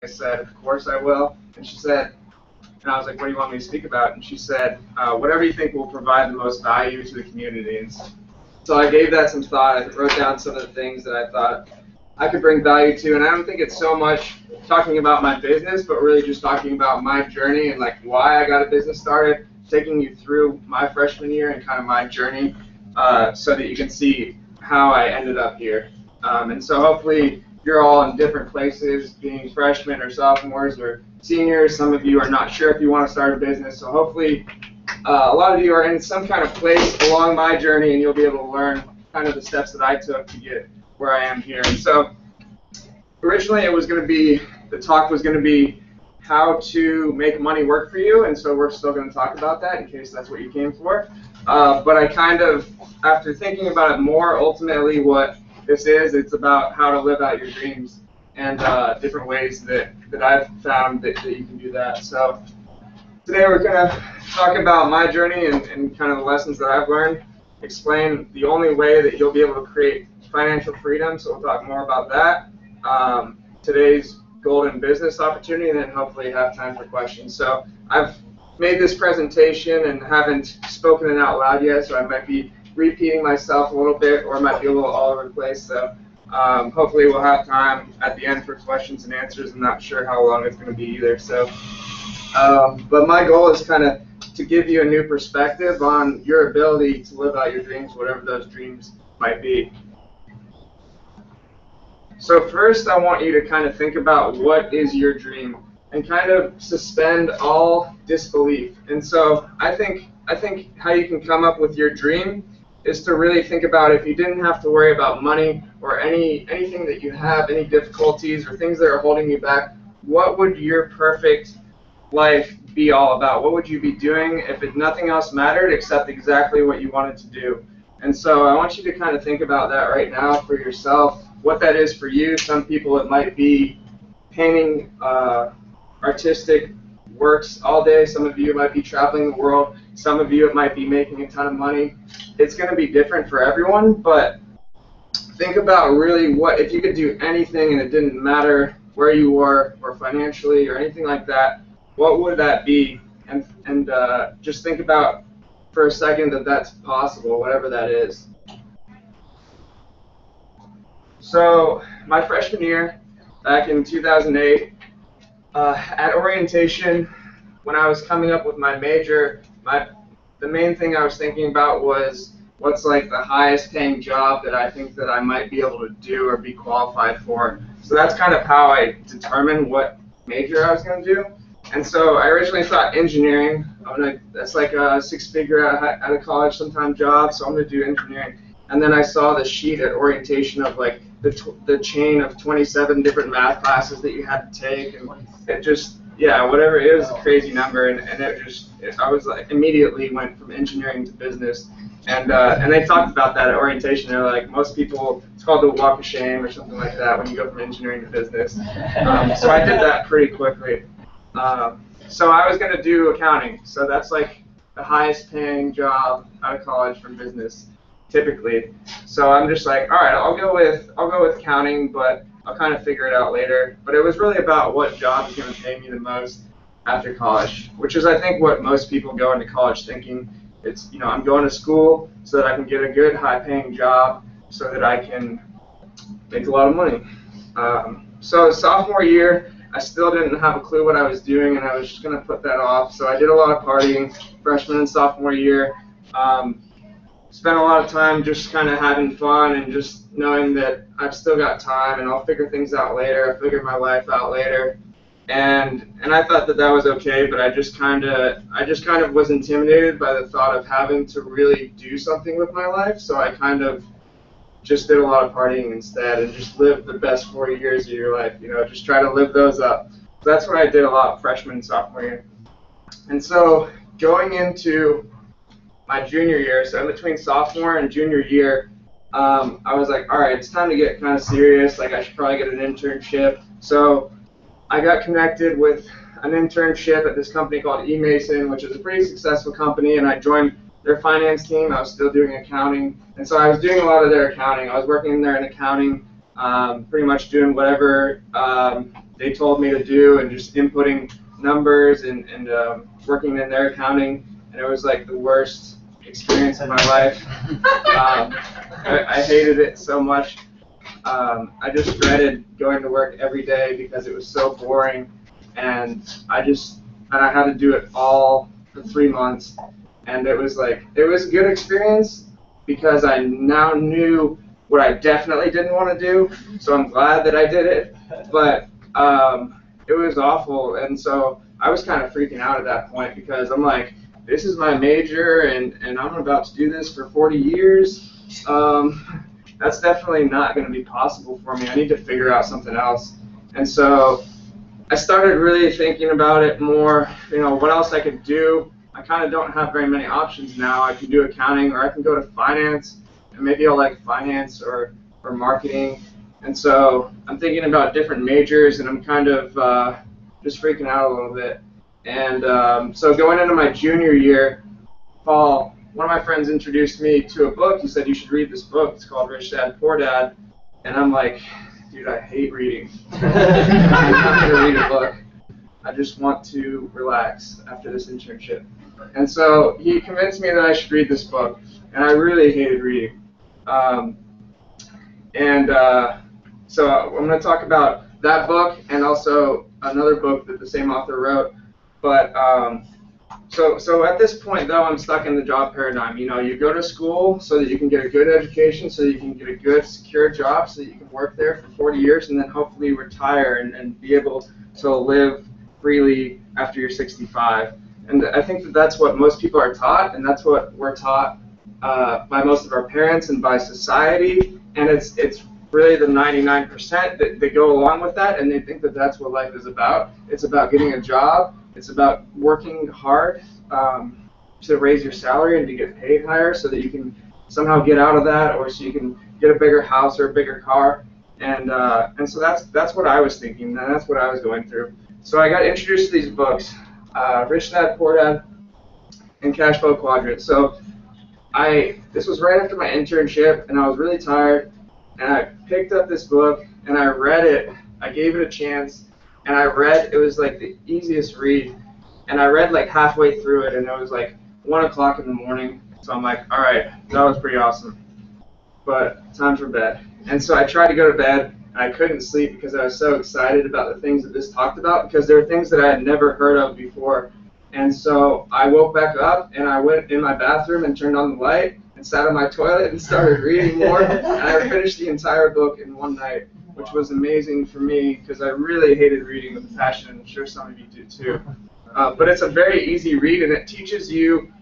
I said, of course I will. And she said, and I was like, what do you want me to speak about? And she said, whatever you think will provide the most value to the community. And so I gave that some thought. I wrote down some of the things that I thought I could bring value to. And I don't think it's so much talking about my business, but really just talking about my journey and like why I got a business started, taking you through my freshman year and kind of my journey so that you can see how I ended up here. And so hopefully you're all in different places, being freshmen or sophomores or seniors. Some of you are not sure if you want to start a business. So hopefully a lot of you are in some kind of place along my journey, and you'll be able to learn kind of the steps that I took to get where I am here. And so originally it was going to be, the talk was going to be how to make money work for you, and so we're still going to talk about that in case that's what you came for. But I kind of, after thinking about it more, ultimately what this is, it's about how to live out your dreams and different ways that I've found that you can do that. So today we're going to talk about my journey and kind of the lessons that I've learned, explain the only way that you'll be able to create financial freedom, so we'll talk more about that, today's golden business opportunity, and then hopefully have time for questions. So I've made this presentation and haven't spoken it out loud yet, so I might be repeating myself a little bit, or it might be a little all over the place. So hopefully we'll have time at the end for questions and answers. I'm not sure how long it's going to be either. So, but my goal is kind of to give you a new perspective on your ability to live out your dreams, whatever those dreams might be. So first, I want you to kind of think about what is your dream and kind of suspend all disbelief. And so I think how you can come up with your dream is to really think about, if you didn't have to worry about money or anything that you have, any difficulties or things that are holding you back, what would your perfect life be all about? What would you be doing if nothing else mattered except exactly what you wanted to do? And so I want you to kind of think about that right now for yourself, what that is for you. Some people it might be painting artistic works all day. Some of you might be traveling the world. Some of you it might be making a ton of money. It's going to be different for everyone, but think about really what, if you could do anything and it didn't matter where you were or financially or anything like that, what would that be? And just think about for a second that that's possible, whatever that is. So my freshman year, back in 2008, at orientation, when I was coming up with my major, the main thing I was thinking about was what's like the highest paying job that I think that I might be able to do or be qualified for. So that's kind of how I determined what major I was going to do. And so I originally thought engineering. That's like a six-figure out of college sometime job, so I'm going to do engineering. And then I saw the sheet at orientation of like the chain of 27 different math classes that you had to take, and it just, yeah, whatever, it was a crazy number, and I was like, immediately went from engineering to business. And they talked about that at orientation. They're like, most people, it's called the walk of shame or something like that when you go from engineering to business. So I did that pretty quickly. So I was going to do accounting. So that's like the highest paying job out of college for business, typically. So I'm just like, all right, I'll go with accounting, but I'll kind of figure it out later. But it was really about what job is going to pay me the most after college, which is I think what most people go into college thinking. It's, you know, I'm going to school so that I can get a good high-paying job so that I can make a lot of money. So sophomore year, I still didn't have a clue what I was doing, and I was just going to put that off. So I did a lot of partying freshman and sophomore year. Spent a lot of time just kind of having fun and just knowing that I've still got time and I'll figure things out later. I'll figure my life out later. And I thought that that was okay, but I just kind of was intimidated by the thought of having to really do something with my life. So I kind of just did a lot of partying instead and just lived the best 4 years of your life, you know, just try to live those up. So that's what I did a lot freshman and sophomore year. And so going into my junior year, so in between sophomore and junior year, I was like, all right, it's time to get kind of serious. Like I should probably get an internship. So I got connected with an internship at this company called eMason, which is a pretty successful company, and I joined their finance team. I was still doing accounting, and so I was doing a lot of their accounting. I was working in there in accounting, pretty much doing whatever they told me to do, and just inputting numbers and working in their accounting, and it was like the worst experience of my life. I hated it so much. I just dreaded going to work every day because it was so boring, and I had to do it all for 3 months, and it was a good experience because I now knew what I definitely didn't want to do, so I'm glad that I did it, but it was awful, and so I was kind of freaking out at that point because I'm like, this is my major, and I'm about to do this for 40 years. That's definitely not going to be possible for me. I need to figure out something else. And so I started really thinking about it more, what else I could do. I kind of don't have very many options now. I can do accounting, or I can go to finance, and maybe I'll like finance or marketing. And so I'm thinking about different majors, and I'm kind of just freaking out a little bit. And so going into my junior year, fall, one of my friends introduced me to a book. He said, you should read this book. It's called Rich Dad, Poor Dad. And I'm like, dude, I hate reading. I'm not going to read a book. I just want to relax after this internship. And so he convinced me that I should read this book. And I really hated reading. So I'm going to talk about that book and also another book that the same author wrote. But so at this point, though, I'm stuck in the job paradigm. You go to school so that you can get a good education, so that you can get a good, secure job, so that you can work there for 40 years and then hopefully retire and be able to live freely after you're 65. And I think that that's what most people are taught, and that's what we're taught by most of our parents and by society. And it's really the 99% that go along with that, and they think that that's what life is about. It's about getting a job. It's about working hard to raise your salary and to get paid higher so that you can somehow get out of that, or so you can get a bigger house or a bigger car. And so that's what I was thinking, and that's what I was going through. So I got introduced to these books, Rich Dad, Poor Dad, and Cashflow Quadrant. So this was right after my internship, and I was really tired, and I picked up this book, and I read it. I gave it a chance. And it was like the easiest read, and I read like halfway through it, and it was like 1 o'clock in the morning, so I'm like, all right, that was pretty awesome, but time for bed. And so I tried to go to bed, and I couldn't sleep because I was so excited about the things that this talked about, because there were things that I had never heard of before. And so I woke back up, and I went in my bathroom and turned on the light, and sat on my toilet and started reading more, and I finished the entire book in one night, which was amazing for me because I really hated reading with a passion, and I'm sure some of you do too. But it's a very easy read, and it teaches you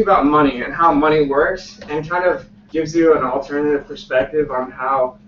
about money and how money works, and kind of gives you an alternative perspective on how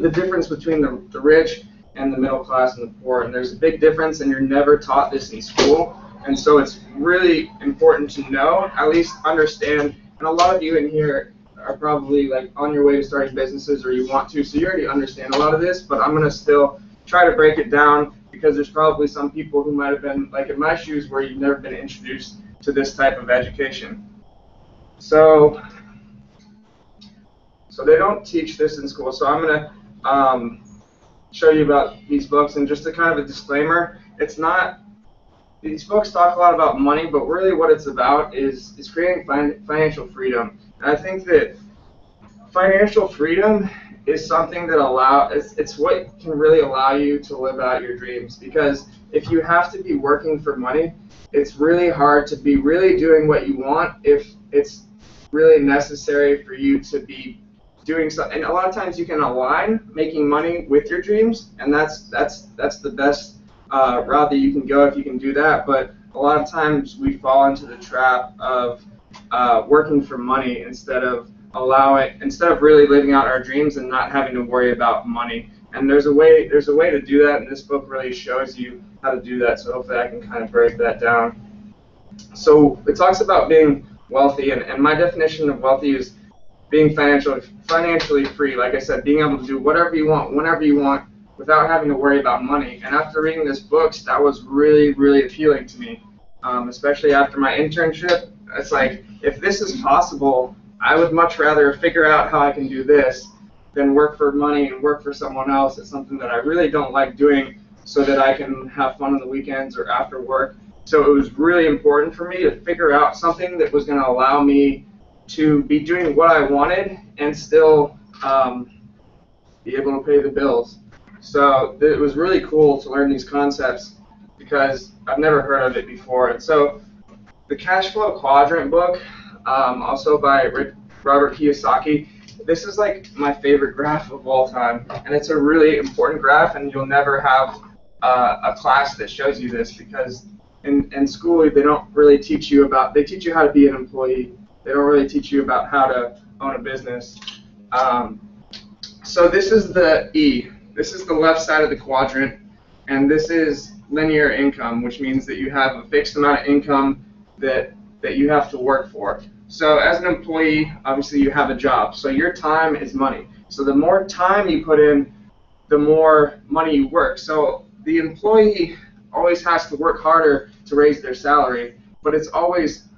the difference between the rich and the middle class and the poor. And there's a big difference, and you're never taught this in school, and so it's really important to know, at least understand. And a lot of you in here are probably like on your way to starting businesses, or you want to, so you already understand a lot of this, but I'm going to still try to break it down because there's probably some people who might have been like in my shoes where you've never been introduced to this type of education. So they don't teach this in school, so I'm going to show you about these books. And just a kind of a disclaimer, these books talk a lot about money, but really what it's about is creating financial freedom. And I think that financial freedom is something that it's what can really allow you to live out your dreams. Because if you have to be working for money, it's really hard to be really doing what you want if it's really necessary for you to be doing something. And a lot of times you can align making money with your dreams, and that's the best route that you can go if you can do that. But a lot of times we fall into the trap of working for money instead of really living out our dreams and not having to worry about money. And there's a way to do that, and this book really shows you how to do that. So hopefully I can kind of break that down. So it talks about being wealthy, and my definition of wealthy is being financially free. Like I said, being able to do whatever you want, whenever you want, without having to worry about money. And after reading this book, that was really, really appealing to me, especially after my internship. It's like, if this is possible, I would much rather figure out how I can do this than work for money and work for someone else. It's something that I really don't like doing so that I can have fun on the weekends or after work. So it was really important for me to figure out something that was going to allow me to be doing what I wanted and still be able to pay the bills. So it was really cool to learn these concepts because I've never heard of it before. And so the Cashflow Quadrant book, also by Robert Kiyosaki, this is like my favorite graph of all time, and it's a really important graph, and you'll never have a class that shows you this because in school they don't really teach you about, they teach you how to be an employee. They don't really teach you about how to own a business. So this is the E. This is the left side of the quadrant, and this is linear income, which means that you have a fixed amount of income that you have to work for. So as an employee, obviously you have a job, so your time is money. So the more time you put in, the more money you work. So the employee always has to work harder to raise their salary, but it's always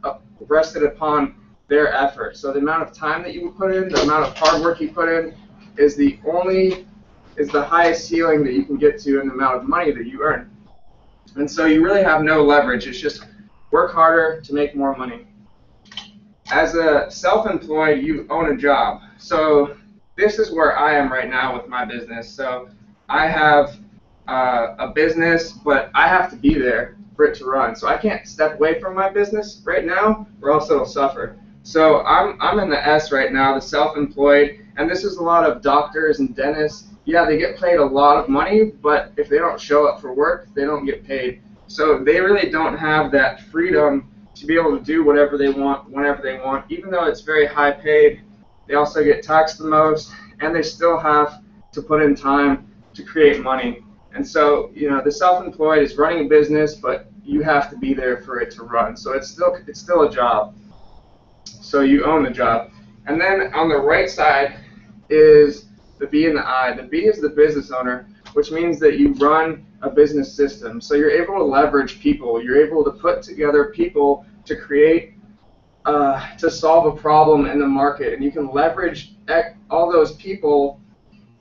rested upon their effort. So the amount of time that you put in, the amount of hard work you put in, is the highest ceiling that you can get to in the amount of money that you earn. And so you really have no leverage. It's just work harder to make more money. As a self-employed, you own a job. So this is where I am right now with my business. So I have a business, but I have to be there for it to run. So I can't step away from my business right now, or else it'll suffer. So I'm in the S right now, the self-employed, and this is a lot of doctors and dentists. Yeah, they get paid a lot of money, but if they don't show up for work, they don't get paid. So they really don't have that freedom to be able to do whatever they want, whenever they want. Even though it's very high paid, they also get taxed the most, and they still have to put in time to create money. And so, you know, the self-employed is running a business, but you have to be there for it to run. So it's still a job. So you own the job. And then on the right side is the B and the I. The B is the business owner, which means that you run a business system. So you're able to leverage people. You're able to put together people to create, to solve a problem in the market. And you can leverage all those people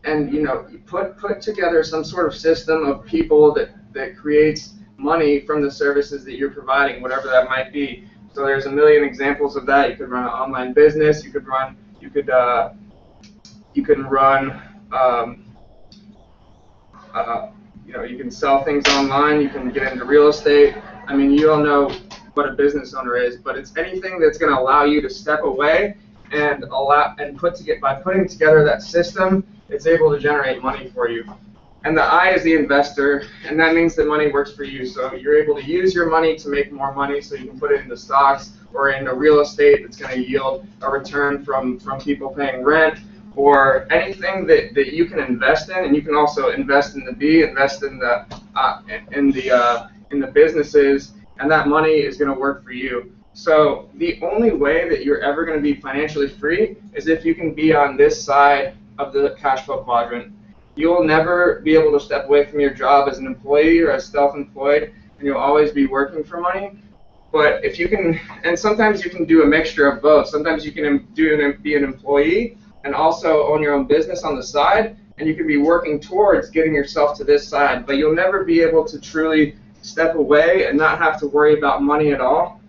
and, you know, put together some sort of system of people that creates money from the services that you're providing, whatever that might be. So there's a million examples of that. You could run an online business. You can run, you know, you can sell things online. You can get into real estate. I mean, you all know what a business owner is, but it's anything that's going to allow you to step away and by putting together that system, it's able to generate money for you. And the I is the investor, and that means that money works for you. So you're able to use your money to make more money, so you can put it into stocks or into real estate that's going to yield a return from people paying rent, or anything that you can invest in. And you can also invest in the B, invest in the businesses, and that money is going to work for you. So the only way that you're ever going to be financially free is if you can be on this side of the cash flow quadrant. You'll never be able to step away from your job as an employee or as self-employed, and you'll always be working for money. But if you can, and sometimes you can do a mixture of both. Sometimes you can be an employee and also own your own business on the side, and you can be working towards getting yourself to this side. But you'll never be able to truly step away and not have to worry about money at all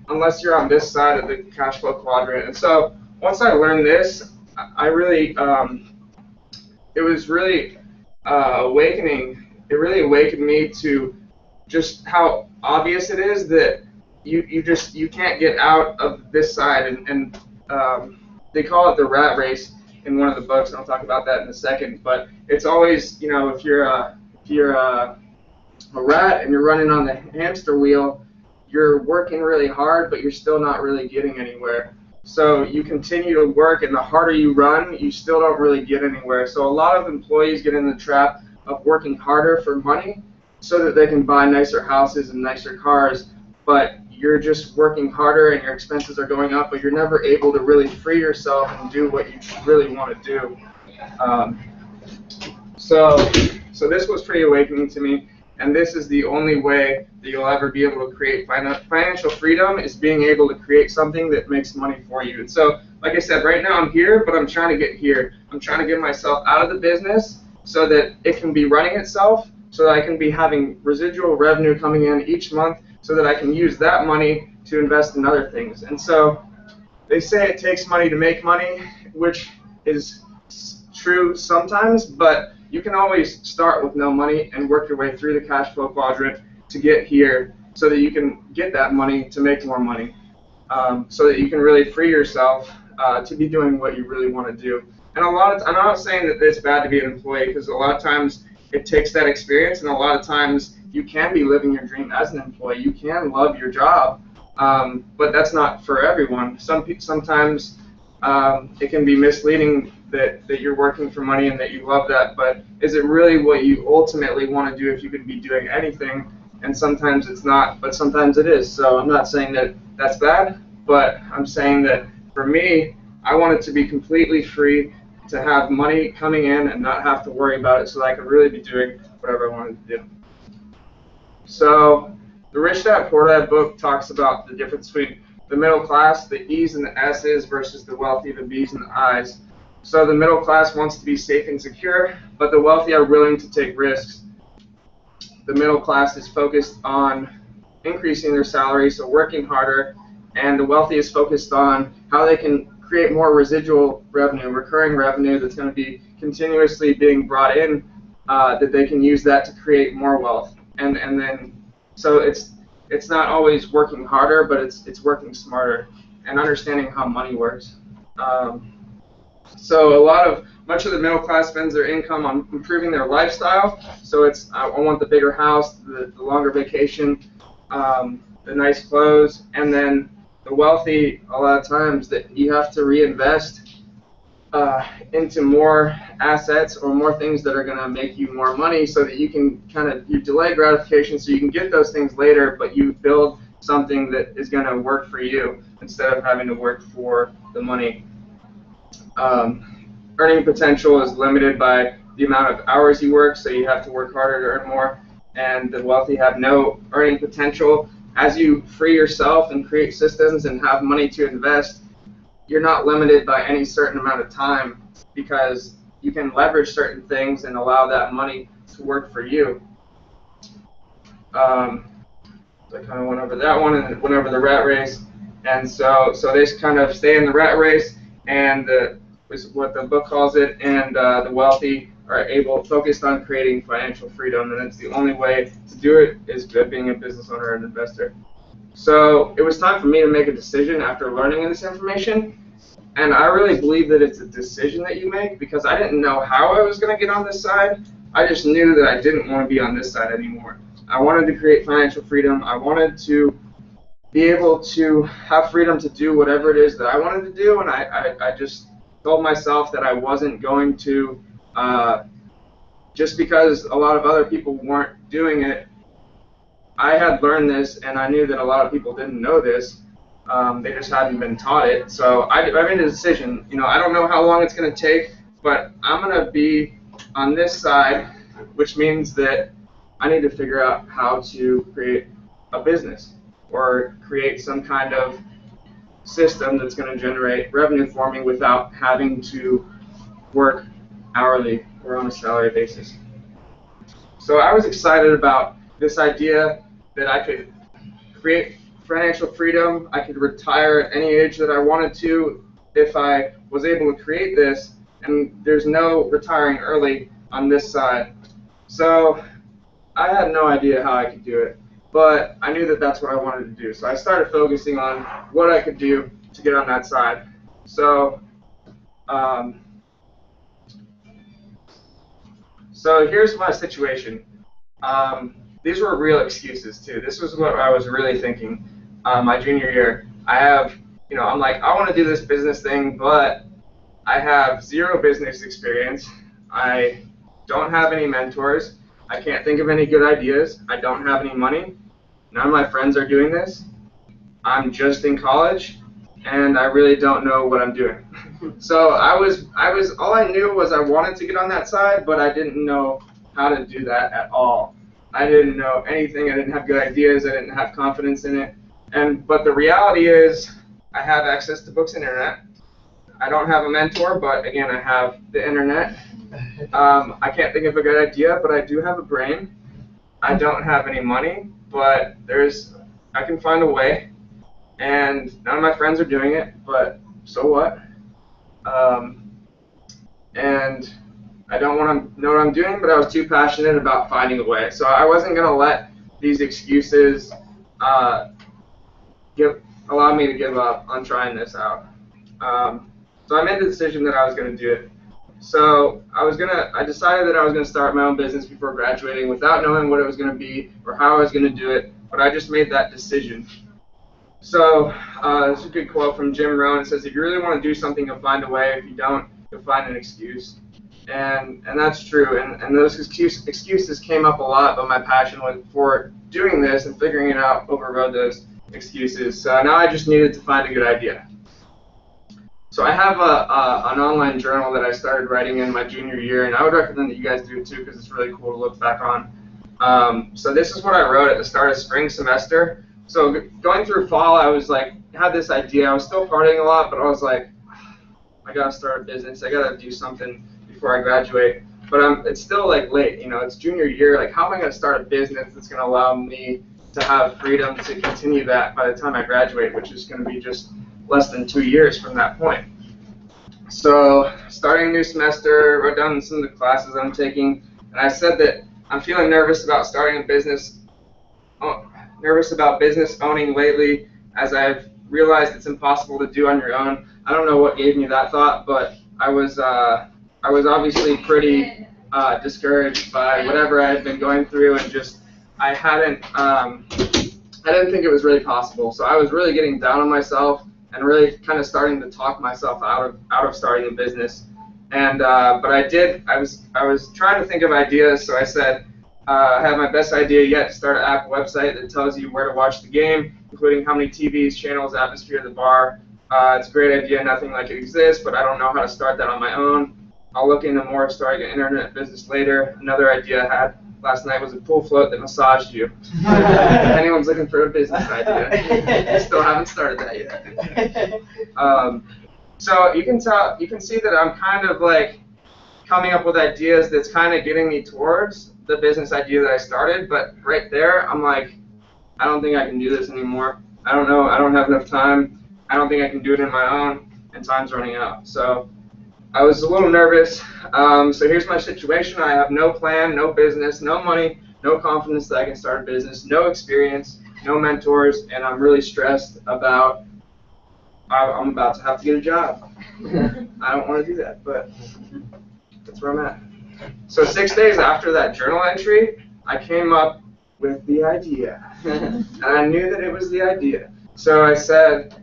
unless you're on this side of the cash flow quadrant. And so once I learned this, I really it was really awakening. It really awakened me to just how obvious it is that you can't get out of this side, and they call it the rat race in one of the books, and I'll talk about that in a second. But it's always, you know, if you're a rat and you're running on the hamster wheel, you're working really hard, but you're still not really getting anywhere. So you continue to work, and the harder you run, you still don't really get anywhere. So a lot of employees get in the trap of working harder for money so that they can buy nicer houses and nicer cars, but you're just working harder and your expenses are going up, but you're never able to really free yourself and do what you really want to do. So this was pretty awakening to me. And this is the only way that you'll ever be able to create financial freedom, is being able to create something that makes money for you. And so, like I said, right now I'm here, but I'm trying to get here. I'm trying to get myself out of the business so that it can be running itself, so that I can be having residual revenue coming in each month, so that I can use that money to invest in other things. And so they say it takes money to make money, which is true sometimes, but you can always start with no money and work your way through the cash flow quadrant to get here, so that you can get that money to make more money, so that you can really free yourself to be doing what you really want to do. And I'm not saying that it's bad to be an employee, because a lot of times it takes that experience, and a lot of times you can be living your dream as an employee. You can love your job, but that's not for everyone. Sometimes it can be misleading that you're working for money and that you love that, but is it really what you ultimately want to do if you could be doing anything? And sometimes it's not, but sometimes it is. So I'm not saying that that's bad, but I'm saying that for me, I want it to be completely free, to have money coming in and not have to worry about it, so that I can really be doing whatever I wanted to do. So the Rich Dad Poor Dad book talks about the difference between the middle class, the E's and the S's, versus the wealthy, the B's and the I's. So the middle class wants to be safe and secure, but the wealthy are willing to take risks. The middle class is focused on increasing their salary, so working harder, and the wealthy is focused on how they can create more residual revenue, recurring revenue that's going to be continuously being brought in, that they can use that to create more wealth. And then, so it's not always working harder, but it's working smarter and understanding how money works. So much of the middle class spends their income on improving their lifestyle. So it's, I want the bigger house, the longer vacation, the nice clothes, and then the wealthy, a lot of times, that you have to reinvest into more assets or more things that are going to make you more money, so that you can you delay gratification, so you can get those things later, but you build something that is going to work for you instead of having to work for the money. Earning potential is limited by the amount of hours you work, so you have to work harder to earn more, and the wealthy have no earning potential. As you free yourself and create systems and have money to invest, you're not limited by any certain amount of time, because you can leverage certain things and allow that money to work for you. So I kind of went over that one and went over the rat race, and so they kind of stay in the rat race, and is what the book calls it, and the wealthy are focused on creating financial freedom, and it's the only way to do it is being a business owner and investor. So it was time for me to make a decision after learning this information, and I really believe that it's a decision that you make, because I didn't know how I was going to get on this side. I just knew that I didn't want to be on this side anymore. I wanted to create financial freedom. I wanted to be able to have freedom to do whatever it is that I wanted to do, and I just told myself that I wasn't going to, just because a lot of other people weren't doing it. I had learned this, and I knew that a lot of people didn't know this. They just hadn't been taught it. So I made a decision. I don't know how long it's going to take, but I'm going to be on this side, which means that I need to figure out how to create a business or create some kind of system that's going to generate revenue for me without having to work hourly or on a salary basis. So I was excited about this idea that I could create financial freedom. I could retire at any age that I wanted to if I was able to create this, and there's no retiring early on this side. So I had no idea how I could do it, but I knew that that's what I wanted to do. So I started focusing on what I could do to get on that side. So so here's my situation. These were real excuses too. This was what I was really thinking. My junior year, I'm like, I want to do this business thing, but I have zero business experience. I don't have any mentors. I can't think of any good ideas. I don't have any money. None of my friends are doing this. I'm just in college, and I really don't know what I'm doing. So all I knew was I wanted to get on that side, but I didn't know how to do that at all. I didn't know anything. I didn't have good ideas. I didn't have confidence in it. But the reality is, I have access to books and internet. I don't have a mentor, but again, I have the internet. I can't think of a good idea, but I do have a brain. I don't have any money, but I can find a way. And none of my friends are doing it, but so what? And I don't want to know what I'm doing, but I was too passionate about finding a way. So I wasn't going to let these excuses allow me to give up on trying this out. So I made the decision that I was going to do it. So I decided that I was going to start my own business before graduating without knowing what it was going to be or how I was going to do it, but I just made that decision. So this is a good quote from Jim Rohn. It says, if you really want to do something, you'll find a way. If you don't, you'll find an excuse. And that's true. And those excuses came up a lot, but my passion for doing this and figuring it out overrode those excuses. So now I just needed to find a good idea. So I have an online journal that I started writing in my junior year, and I would recommend that you guys do it too because it's really cool to look back on. So this is what I wrote at the start of spring semester. So going through fall, I was like, had this idea. I was still partying a lot, but I was like, I gotta start a business. I gotta do something before I graduate. But it's still like late, you know. It's junior year. Like, how am I gonna start a business that's gonna allow me to have freedom to continue that by the time I graduate, which is gonna be just less than 2 years from that point. So starting a new semester, wrote down some of the classes I'm taking, and I said that I'm feeling nervous about starting a business, nervous about business owning lately, as I've realized it's impossible to do on your own. I don't know what gave me that thought, but I was obviously pretty discouraged by whatever I had been going through, and just I didn't think it was really possible. So I was really getting down on myself and really kind of starting to talk myself out of starting a business. And but I was trying to think of ideas. So I said, I have my best idea yet to start an app website that tells you where to watch the game, including how many TVs, channels, atmosphere of the bar. It's a great idea, nothing like it exists, but I don't know how to start that on my own. I'll look into more of starting an internet business later. Another idea I had last night was a pool float that massaged you. If anyone's looking for a business idea, I still haven't started that yet. So you can see that I'm kind of like coming up with ideas that's kind of getting me towards the business idea that I started, but right there, I'm like, I don't think I can do this anymore. I don't know, I don't have enough time. I don't think I can do it on my own, and time's running out. So I was a little nervous. So here's my situation. I have no plan, no business, no money, no confidence that I can start a business, no experience, no mentors, and I'm really stressed about I'm about to have to get a job. I don't want to do that, but that's where I'm at. So 6 days after that journal entry, I came up with the idea. And I knew that it was the idea. So I said,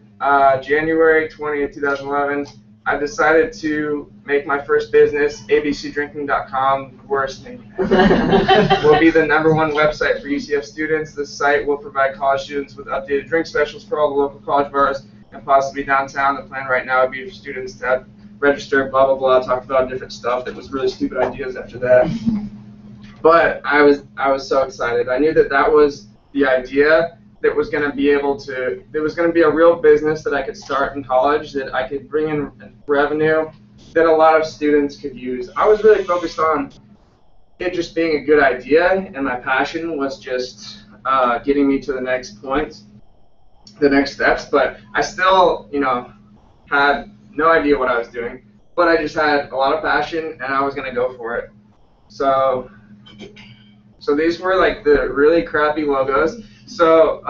January 20th, 2011, I decided to make my first business, abcdrinking.com, worst name ever. Will be the #1 website for UCF students. This site will provide college students with updated drink specials for all the local college bars and possibly downtown. The plan right now would be for students to register, blah, blah, blah, talked about different stuff that was really stupid ideas after that. But I was so excited. I knew that that was the idea that was going to be there was going to be a real business that I could start in college, that I could bring in revenue that a lot of students could use. I was really focused on it just being a good idea, and my passion was just getting me to the next point, the next steps. But I still, had no idea what I was doing, but I just had a lot of passion, and I was going to go for it. So these were like the really crappy logos. So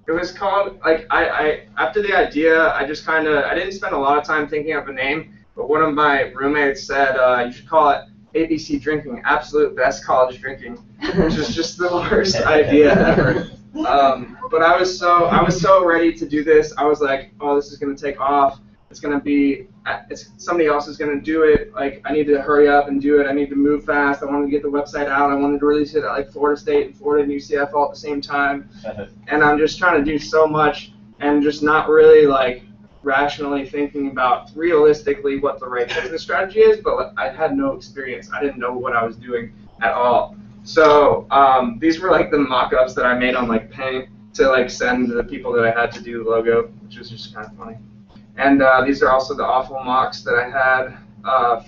it was called, like, I after the idea, I just I didn't spend a lot of time thinking of a name, but one of my roommates said, you should call it ABC Drinking, Absolute Best College Drinking, which is just the worst idea ever. But I was so ready to do this. I was like, oh, this is going to take off. Somebody else is going to do it. Like, I need to hurry up and do it. I need to move fast. I wanted to get the website out. I wanted to release it at like Florida State and Florida and UCF all at the same time. And I'm just trying to do so much and just not really like rationally thinking about realistically what the right business strategy is. But I had no experience. I didn't know what I was doing at all. So these were like the mock-ups that I made on like Paint to like send to the people that I had to do the logo, which was just kind of funny. And these are also the awful mocks that I had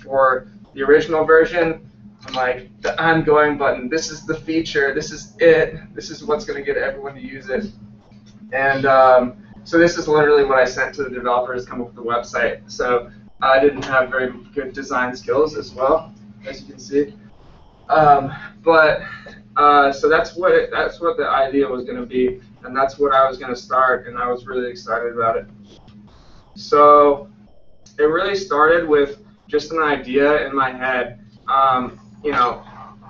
for the original version. I'm like, the I'm going button, this is the feature, this is it, this is what's going to get everyone to use it. And so this is literally what I sent to the developers to come up with the website. So I didn't have very good design skills as well, as you can see. So that's what the idea was going to be, and that's what I was going to start, and I was really excited about it. So it really started with just an idea in my head. You know,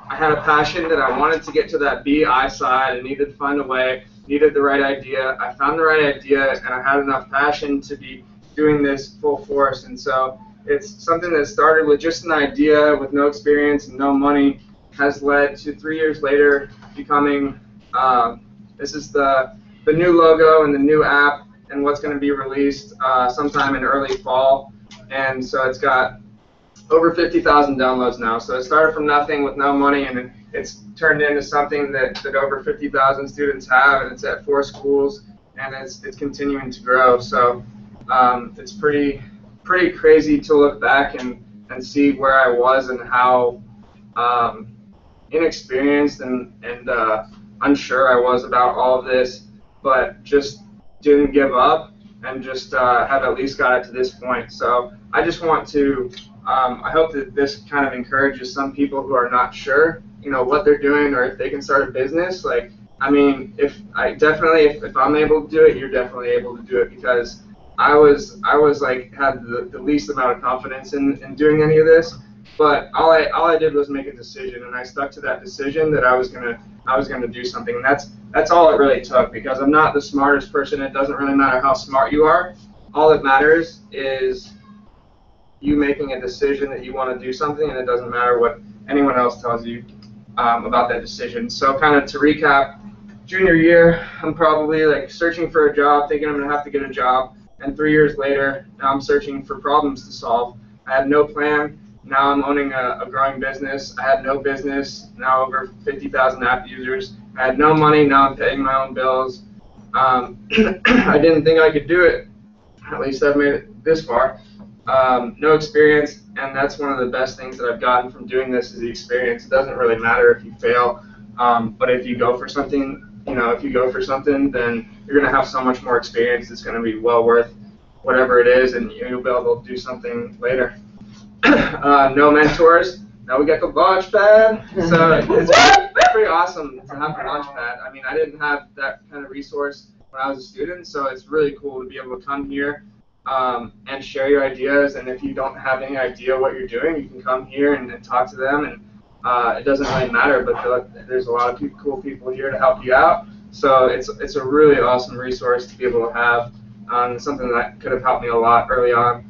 I had a passion that I wanted to get to that BI side. I needed to find a way, needed the right idea. I found the right idea, and I had enough passion to be doing this full force. And so it's something that started with just an idea with no experience and no money, has led to 3 years later becoming, this is the new logo and the new app and what's going to be released sometime in early fall. And so it's got over 50,000 downloads now. So it started from nothing with no money, and it's turned into something that over 50,000 students have, and it's at 4 schools, and it's continuing to grow. So it's pretty crazy to look back and see where I was and how inexperienced and unsure I was about all of this, but just didn't give up and just have at least got it to this point. So I just want to, I hope that this kind of encourages some people who are not sure, you know, what they're doing or if they can start a business. Like, I mean, if I'm able to do it, you're definitely able to do it, because I was like had the least amount of confidence in doing any of this. But all I did was make a decision, and I stuck to that decision that I was gonna do something. And that's all it really took, because I'm not the smartest person. It doesn't really matter how smart you are. All that matters is you making a decision that you want to do something, and it doesn't matter what anyone else tells you about that decision. So kind of to recap, junior year, I'm probably like searching for a job, thinking I'm gonna have to get a job, and 3 years later, now I'm searching for problems to solve. I had no plan. Now I'm owning a growing business. I had no business, now over 50,000 app users. I had no money, now I'm paying my own bills. I didn't think I could do it. At least I've made it this far. No experience, and that's one of the best things that I've gotten from doing this is the experience. It doesn't really matter if you fail, but if you go for something, you know, if you go for something, then you're going to have so much more experience. It's going to be well worth whatever it is, and you'll be able to do something later. No mentors. Now we got the Launchpad. So it's pretty awesome to have the Launchpad. I mean, I didn't have that kind of resource when I was a student, so it's really cool to be able to come here and share your ideas. And if you don't have any idea what you're doing, you can come here and talk to them. And it doesn't really matter, but there's a lot of cool people here to help you out. So it's a really awesome resource to be able to have. Something that could have helped me a lot early on.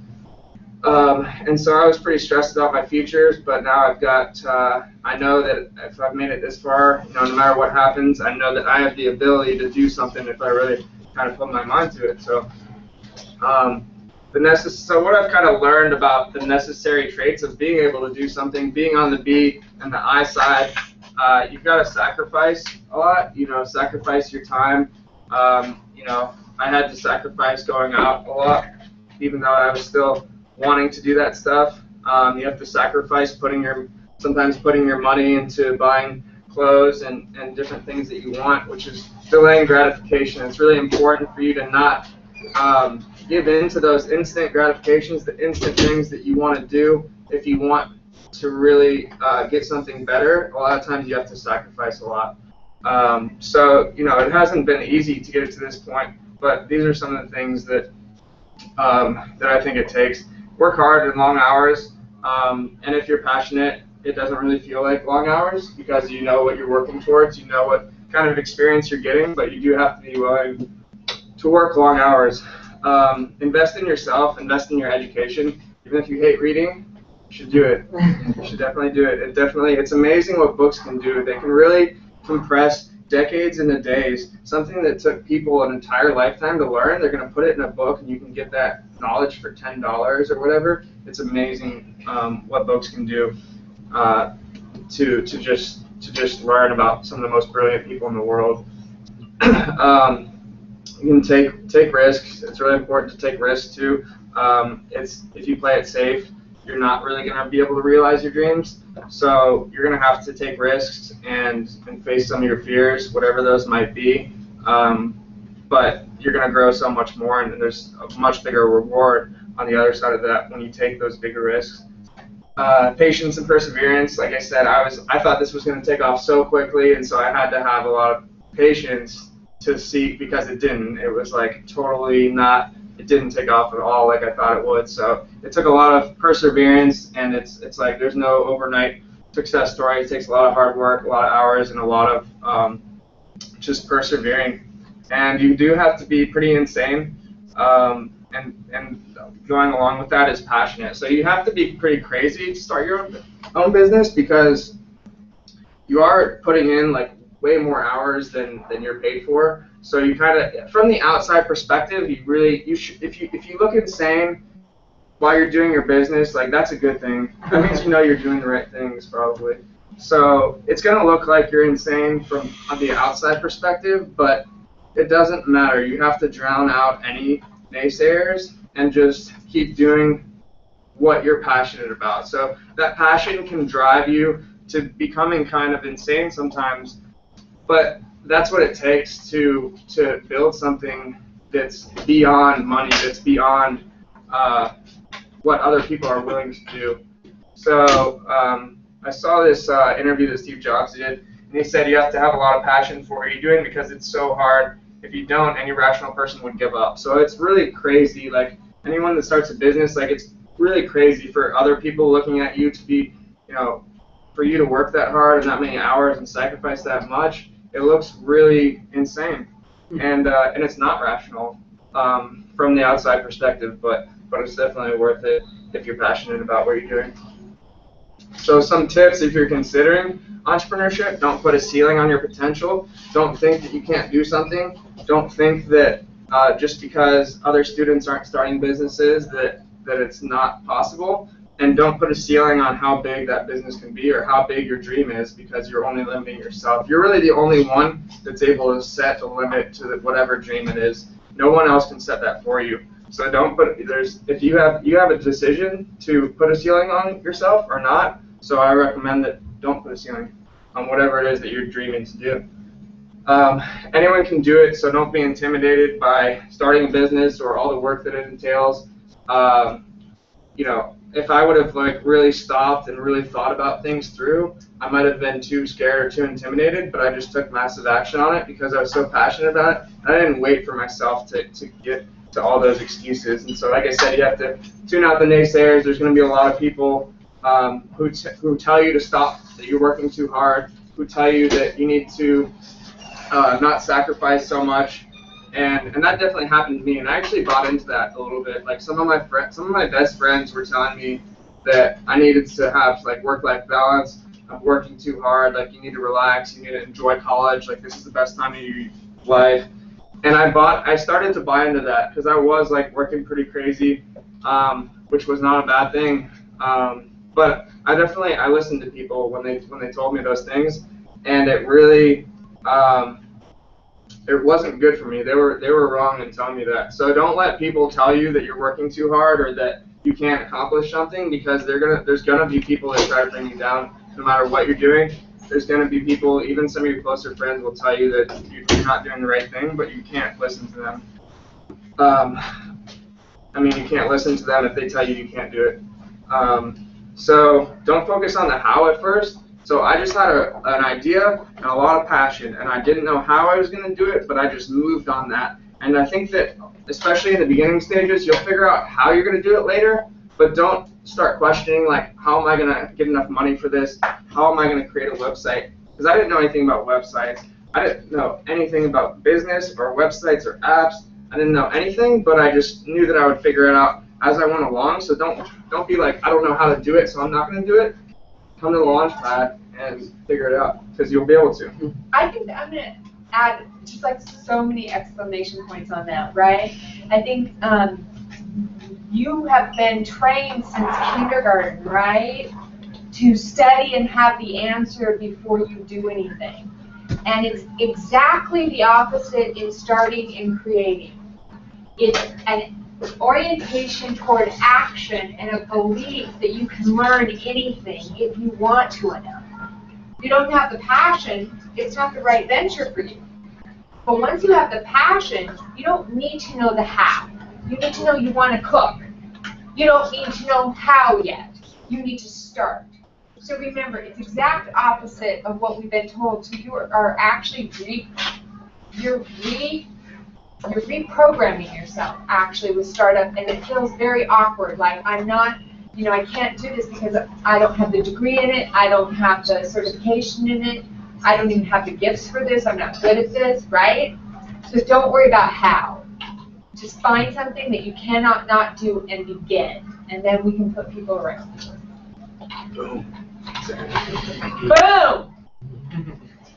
And so I was pretty stressed about my futures, but now I've got, I know that if I've made it this far, you know, no matter what happens, I know that I have the ability to do something if I really kind of put my mind to it. So, so what I've kind of learned about the necessary traits of being able to do something, being on the B and the I side, you've got to sacrifice a lot, you know, sacrifice your time. You know, I had to sacrifice going out a lot, even though I was still wanting to do that stuff. You have to sacrifice sometimes putting your money into buying clothes and different things that you want, which is delaying gratification. It's really important for you to not give in to those instant gratifications, the instant things that you want to do. If you want to really get something better, a lot of times you have to sacrifice a lot. So, you know, it hasn't been easy to get it to this point, but these are some of the things that I think it takes. Work hard and long hours, and if you're passionate, it doesn't really feel like long hours because you know what you're working towards, you know what kind of experience you're getting, but you do have to be willing to work long hours. Invest in yourself, invest in your education. Even if you hate reading, you should do it. You should definitely do it. It's amazing what books can do. They can really compress decades into days. Something that took people an entire lifetime to learn, they're going to put it in a book, and you can get that knowledge for $10 or whatever. It's amazing what books can do to to just learn about some of the most brilliant people in the world. You can take risks. It's really important to take risks too. If you play it safe, you're not really going to be able to realize your dreams. So you're going to have to take risks and face some of your fears, whatever those might be. But you're going to grow so much more, and there's a much bigger reward on the other side of that when you take those bigger risks. Patience and perseverance. Like I said, I thought this was going to take off so quickly, and so I had to have a lot of patience to see, because it didn't. It was like totally not. It didn't take off at all like I thought it would. So it took a lot of perseverance, and it's like there's no overnight success story. It takes a lot of hard work, a lot of hours, and a lot of just persevering. And you do have to be pretty insane. And going along with that is passionate. So you have to be pretty crazy to start your own business, because you are putting in like way more hours than you're paid for. So you kind of, from the outside perspective, you should, if you look insane while you're doing your business, like that's a good thing. That means you know you're doing the right things probably. So it's gonna look like you're insane from the outside perspective, but it doesn't matter. You have to drown out any naysayers and just keep doing what you're passionate about. So that passion can drive you to becoming kind of insane sometimes, but that's what it takes to build something that's beyond money, that's beyond what other people are willing to do. So I saw this interview that Steve Jobs did, and he said you have to have a lot of passion for what you're doing, because it's so hard. If you don't, any rational person would give up. So it's really crazy. Like anyone that starts a business, like it's really crazy for other people looking at you to be, for you to work that hard and that many hours and sacrifice that much. It looks really insane, and it's not rational from the outside perspective, but it's definitely worth it if you're passionate about what you're doing. So some tips if you're considering entrepreneurship: don't put a ceiling on your potential. Don't think that you can't do something. Don't think that just because other students aren't starting businesses that it's not possible. And don't put a ceiling on how big that business can be or how big your dream is, because you're only limiting yourself. You're really the only one that's able to set a limit to whatever dream it is. No one else can set that for you. So don't put, if you have a decision to put a ceiling on yourself or not. So I recommend that don't put a ceiling on whatever it is that you're dreaming to do. Anyone can do it, so don't be intimidated by starting a business or all the work that it entails. If I would have really stopped and really thought about things through, I might have been too scared or too intimidated, but I just took massive action on it because I was so passionate about it. And I didn't wait for myself to get to all those excuses. And so, like I said, you have to tune out the naysayers. There's going to be a lot of people who tell you to stop, that you're working too hard, who tell you that you need to not sacrifice so much. And that definitely happened to me, and I actually bought into that a little bit. Like some of my best friends were telling me that I needed to have work-life balance. I'm working too hard. Like you need to relax. You need to enjoy college. Like this is the best time of your life. And I started to buy into that because I was working pretty crazy, which was not a bad thing. But I listened to people when they told me those things, and it really. It wasn't good for me. They were wrong in telling me that. So don't let people tell you that you're working too hard or that you can't accomplish something, because there's gonna be people that try to bring you down no matter what you're doing. There's gonna be people, even some of your closer friends will tell you that you're not doing the right thing, but you can't listen to them. You can't listen to them if they tell you can't do it. So don't focus on the how at first. So I just had an idea and a lot of passion, and I didn't know how I was going to do it, but I just moved on that. And I think that, especially in the beginning stages, you'll figure out how you're going to do it later, but don't start questioning, how am I going to get enough money for this? How am I going to create a website? Because I didn't know anything about websites. I didn't know anything about business or websites or apps. I didn't know anything, but I just knew that I would figure it out as I went along. So don't be like, I don't know how to do it, so I'm not going to do it. Come to the launch pad and figure it out, because you'll be able to. I think I'm going to add just so many exclamation points on that, right? I think you have been trained since kindergarten, right? to study and have the answer before you do anything. And it's exactly the opposite in starting and creating. It's an orientation toward action and a belief that you can learn anything if you want to enough. If you don't have the passion, it's not the right venture for you. But once you have the passion, you don't need to know the how. You need to know you want to cook. You don't need to know how yet. You need to start. So remember, it's exact opposite of what we've been told. So you are actually reprogramming yourself actually with startup, and it feels very awkward. Like I'm not, I can't do this because I don't have the degree in it. I don't have the certification in it. I don't even have the gifts for this. I'm not good at this, right? So don't worry about how. Just find something that you cannot not do and begin, and then we can put people around you. Boom. Boom!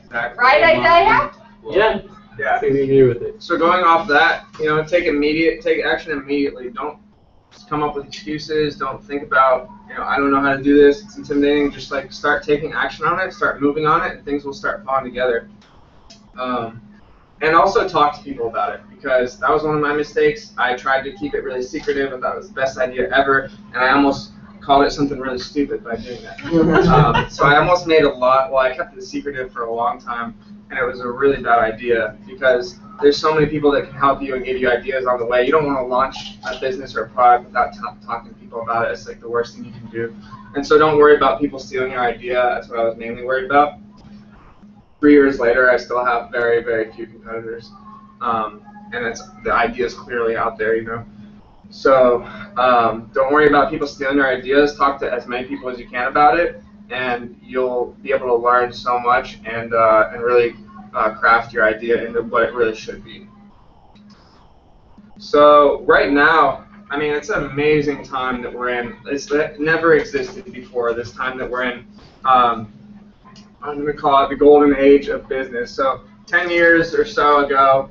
Exactly. Right, Isaiah? Yeah. Yeah. I agree with it. So going off that, take action immediately. Don't come up with excuses. Don't think about, I don't know how to do this. It's intimidating. Just like start taking action on it, start moving on it, and things will start falling together. And also talk to people about it, because that was one of my mistakes. I tried to keep it really secretive. I thought it was the best idea ever, and I almost called it something really stupid by doing that. So I almost made I kept it secretive for a long time, and it was a really bad idea, because there's so many people that can help you and give you ideas on the way. You don't want to launch a business or a product without talking to people about it. It's like the worst thing you can do. And so don't worry about people stealing your idea. That's what I was mainly worried about. 3 years later, I still have very, very few competitors. And the idea is clearly out there, So don't worry about people stealing your ideas. Talk to as many people as you can about it, and you'll be able to learn so much and really craft your idea into what it really should be. So right now, it's an amazing time that we're in. It never existed before, this time that we're in. I'm going to call it the golden age of business. So 10 years or so ago,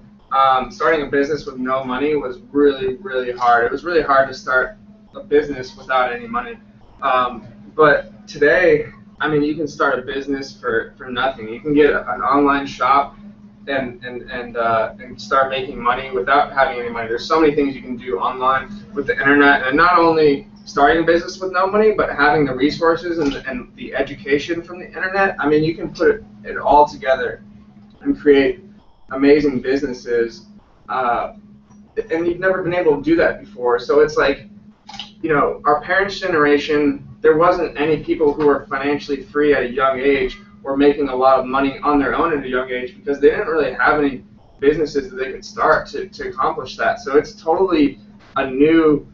starting a business with no money was really, really hard. It was really hard to start a business without any money. But today, you can start a business for nothing. You can get an online shop and start making money without having any money. There's so many things you can do online with the internet, and not only starting a business with no money, but having the resources and the education from the internet. You can put it all together and create amazing businesses, and you've never been able to do that before. So it's like, our parents' generation, there wasn't any people who were financially free at a young age or making a lot of money on their own at a young age, because they didn't really have any businesses that they could start to accomplish that. So it's totally a new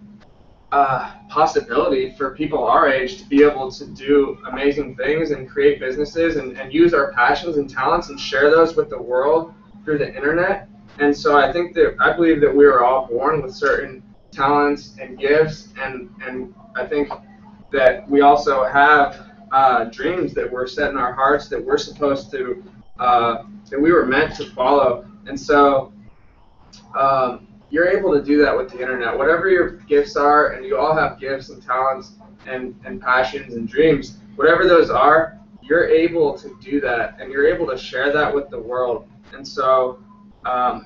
possibility for people our age to be able to do amazing things and create businesses and use our passions and talents and share those with the world through the internet. And so I believe that we were all born with certain talents and gifts, and I think that we also have dreams that were set in our hearts that we're supposed to, that we were meant to follow. And so you're able to do that with the internet. Whatever your gifts are, and you all have gifts and talents and passions and dreams, whatever those are, you're able to do that, and you're able to share that with the world. And so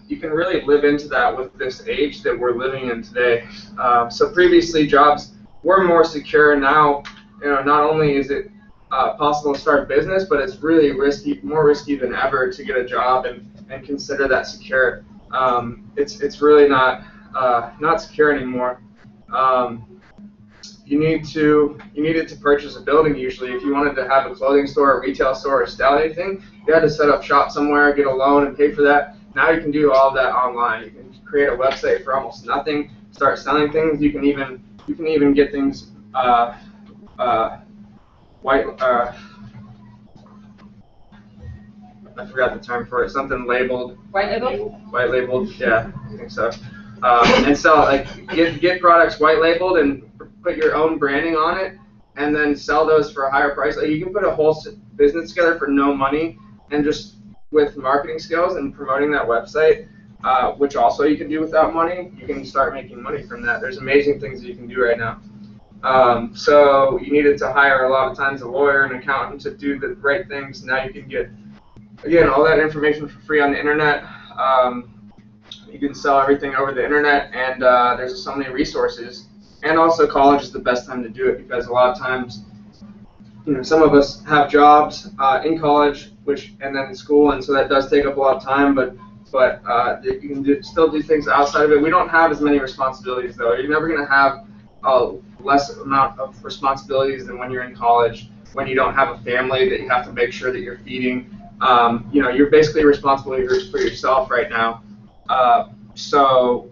you can really live into that with this age that we're living in today. So previously, jobs were more secure. Now, not only is it possible to start a business, but it's really risky, more risky than ever to get a job and consider that secure. It's really not secure anymore. You needed to purchase a building usually. If you wanted to have a clothing store, a retail store, or sell anything, you had to set up shop somewhere, get a loan, and pay for that. Now you can do all of that online. You can create a website for almost nothing, start selling things. You can even get things I forgot the term for it. Something labeled. White label? White labeled. Yeah, I think so. And sell get products white labeled and put your own branding on it, and then sell those for a higher price. Like, you can put a whole business together for no money, and just with marketing skills and promoting that website, which also you can do without money. You can start making money from that. There's amazing things that you can do right now. So you needed to hire a lot of times a lawyer and accountant to do the right things. Now you can get, again, all that information for free on the internet. You can sell everything over the internet, and there's so many resources. And also college is the best time to do it, because a lot of times, some of us have jobs in college, and then in school, and so that does take up a lot of time. But you can still do things outside of it. We don't have as many responsibilities, though. You're never going to have a less amount of responsibilities than when you're in college, when you don't have a family that you have to make sure that you're feeding. You're basically responsible for yourself right now. So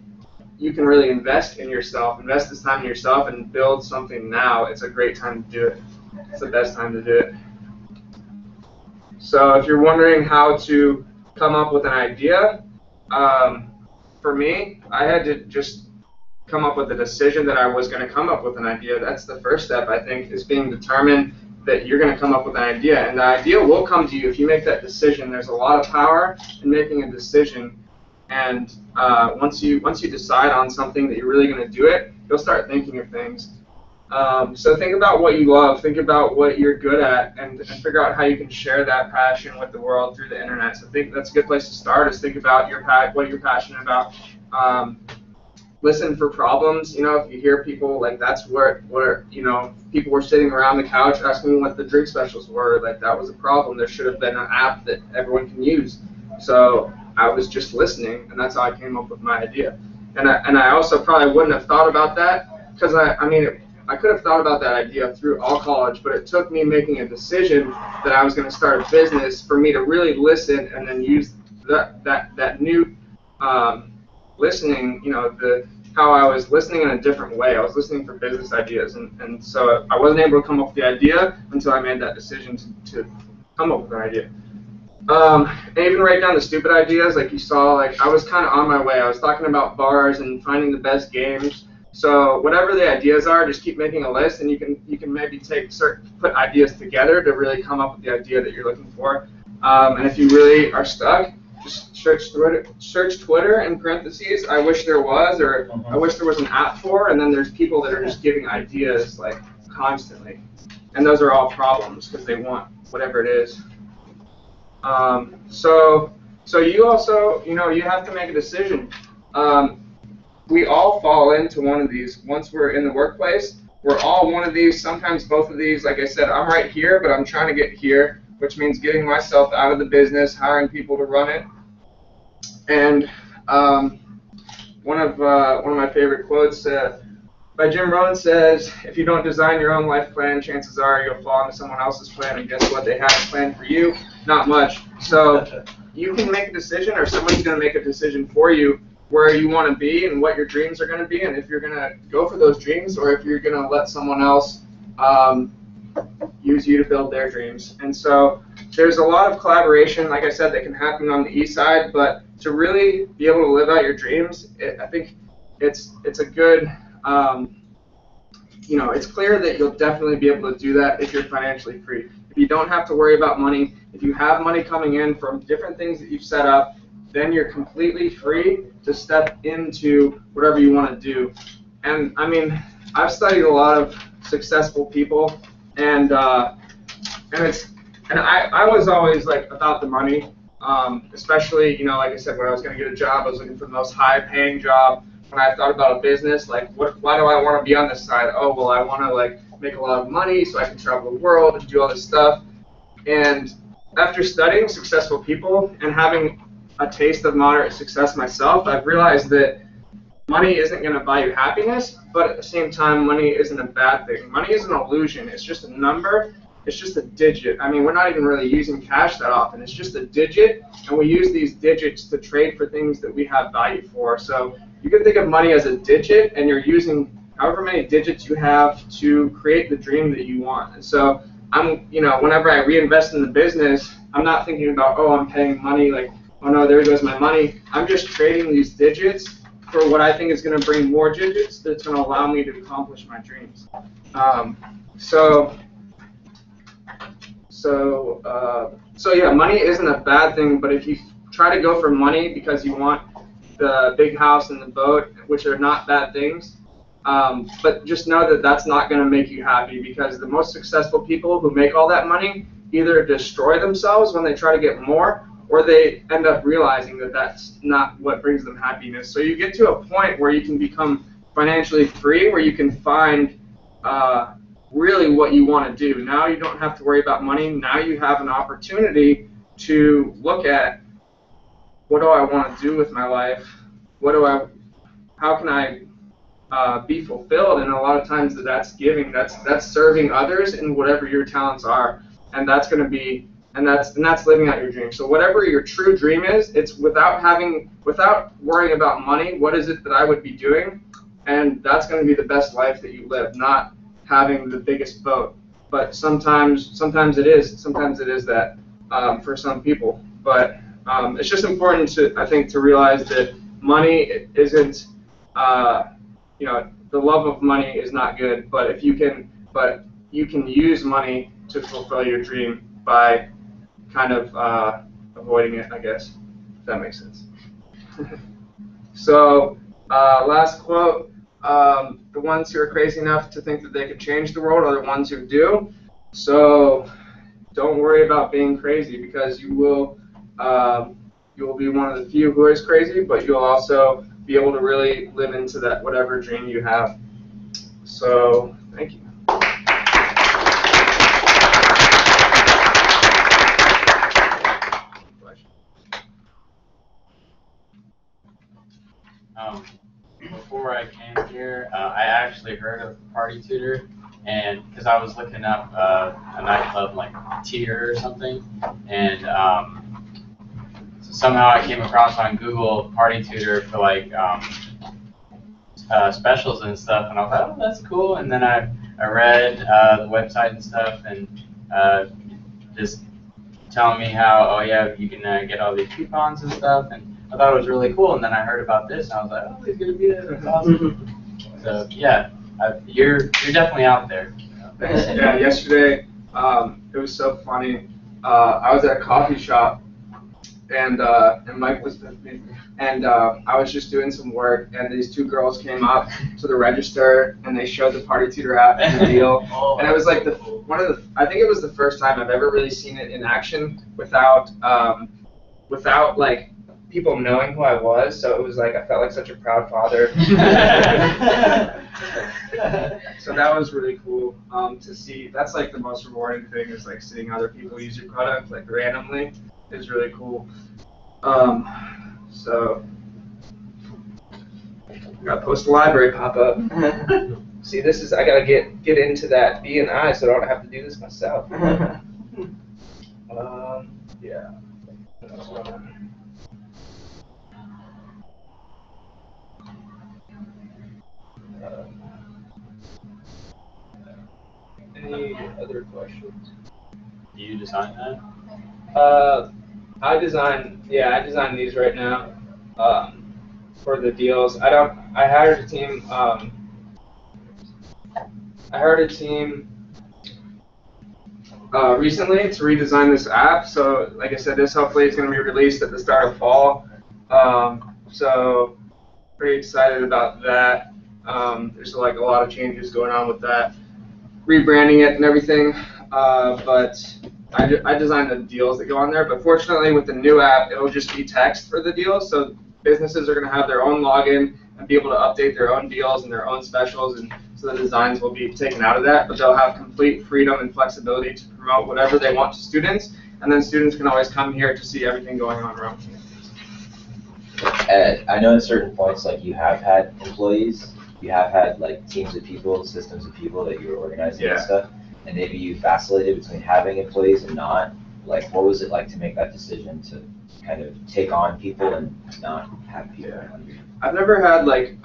you can really invest in yourself, invest this time in yourself, and build something now. It's a great time to do it. It's the best time to do it. So if you're wondering how to come up with an idea, for me, I had to just come up with a decision that I was going to come up with an idea. That's the first step, I think, is being determined that you're going to come up with an idea. And the idea will come to you if you make that decision. There's a lot of power in making a decision. And once you decide on something that you're really going to do it, you'll start thinking of things. So think about what you love, think about what you're good at, and figure out how you can share that passion with the world through the internet. So I think that's a good place to start, is think about what you're passionate about. Listen for problems. If you hear people, like, that's where people were sitting around the couch asking what the drink specials were, like, that was a problem. There should have been an app that everyone can use. So I was just listening, and that's how I came up with my idea. And I also probably wouldn't have thought about that, because I could have thought about that idea through all college, but it took me making a decision that I was going to start a business for me to really listen and then use that new listening, how I was listening in a different way. I was listening for business ideas, and so I wasn't able to come up with the idea until I made that decision to come up with an idea. And even write down the stupid ideas, like you saw, like I was kind of on my way. I was talking about bars and finding the best games. So whatever the ideas are, just keep making a list, and you can maybe put ideas together to really come up with the idea that you're looking for. And if you really are stuck, just search Twitter in parentheses. I wish there was, or I wish there was an app for. And then there's people that are just giving ideas like constantly, and those are all problems because they want whatever it is. So you also, you have to make a decision. We all fall into one of these. Once we're in the workplace, we're all one of these, sometimes both of these. Like I said, I'm right here, but I'm trying to get here, which means getting myself out of the business, hiring people to run it. And one of my favorite quotes by Jim Rohn says, if you don't design your own life plan, chances are you'll fall into someone else's plan, and guess what? They have a plan for you? Not much. So you can make a decision, or someone's going to make a decision for you, where you want to be and what your dreams are going to be, and if you're going to go for those dreams, or if you're going to let someone else use you to build their dreams. And so there's a lot of collaboration, like I said, that can happen on the east side, but to really be able to live out your dreams, I think it's a good, it's clear that you'll definitely be able to do that if you're financially free. If you don't have to worry about money, if you have money coming in from different things that you've set up, then you're completely free to step into whatever you want to do. And I mean, I've studied a lot of successful people, and I was always like about the money, especially like I said, when I was going to get a job, I was looking for the most high-paying job. When I thought about a business, like why do I want to be on this side? Oh, well, I want to like make a lot of money so I can travel the world and do all this stuff. And after studying successful people and having a taste of moderate success myself, I've realized that money isn't going to buy you happiness, but at the same time, money isn't a bad thing. Money is an illusion. It's just a number. It's just a digit. I mean, we're not even really using cash that often. It's just a digit, and we use these digits to trade for things that we have value for. So you can think of money as a digit, and you're using however many digits you have to create the dream that you want. And so whenever I reinvest in the business, I'm not thinking about, oh, I'm paying money, like, oh no, there goes my money. I'm just trading these digits for what I think is going to bring more digits that's going to allow me to accomplish my dreams. So yeah, money isn't a bad thing, but if you try to go for money because you want the big house and the boat, which are not bad things, But just know that that's not going to make you happy, because the most successful people who make all that money either destroy themselves when they try to get more, or they end up realizing that that's not what brings them happiness. So you get to a point where you can become financially free, where you can find really what you want to do. Now you don't have to worry about money. Now you have an opportunity to look at, what do I want to do with my life? How can I be fulfilled? And a lot of times that's giving, that's serving others in whatever your talents are, and that's going to be, and that's living out your dream. So whatever your true dream is, it's without worrying about money. What is it that I would be doing? And that's going to be the best life that you live, not having the biggest boat. But sometimes it is that for some people. But it's just important to, I think, to realize that money isn't, the love of money is not good. But you can use money to fulfill your dream by kind of avoiding it, I guess, if that makes sense. So, last quote. The ones who are crazy enough to think that they could change the world are the ones who do. So don't worry about being crazy, because you will be one of the few who is crazy, but you'll also be able to really live into that whatever dream you have. So thank you. Before I came here, I actually heard of Party Tutor, and because I was looking up a nightclub like Tutor or something, and somehow I came across on Google Party Tutor for like specials and stuff, and I was like, oh, that's cool. And then I read the website and stuff, and just telling me how, oh yeah, you can get all these coupons and stuff, and I thought it was really cool. And then I heard about this, and I was like, oh, he's gonna be there. That's awesome. So yeah, you're definitely out there. Thanks. Yeah, yesterday it was so funny. I was at a coffee shop, and Mike was with me, and I was just doing some work, and these two girls came up to the register, and they showed the Party Tutor app and the deal, and it was like I think it was the first time I've ever really seen it in action without like people knowing who I was. So it was like I felt like such a proud father. So that was really cool to see. That's like the most rewarding thing, is like seeing other people use your product like randomly. Is really cool. So I gotta post a library pop up. See, I gotta get into that B and I, so I don't have to do this myself. Yeah. Any other questions? Do you design that? I design these right now for the deals. I hired a team. Recently to redesign this app. So, like I said, this hopefully is going to be released at the start of fall. So, pretty excited about that. There's like a lot of changes going on with that, rebranding it and everything. But I designed the deals that go on there. But fortunately, with the new app, it'll just be text for the deals. So businesses are going to have their own login and be able to update their own deals and their own specials, and so the designs will be taken out of that. But they'll have complete freedom and flexibility to promote whatever they want to students, and then students can always come here to see everything going on around campus. I know at certain points, like, you have had employees, you have had like teams of people, systems of people that you were organizing and stuff, and maybe you vacillated between having employees and not. Like, what was it like to make that decision to kind of take on people and not have people under you? I've never had like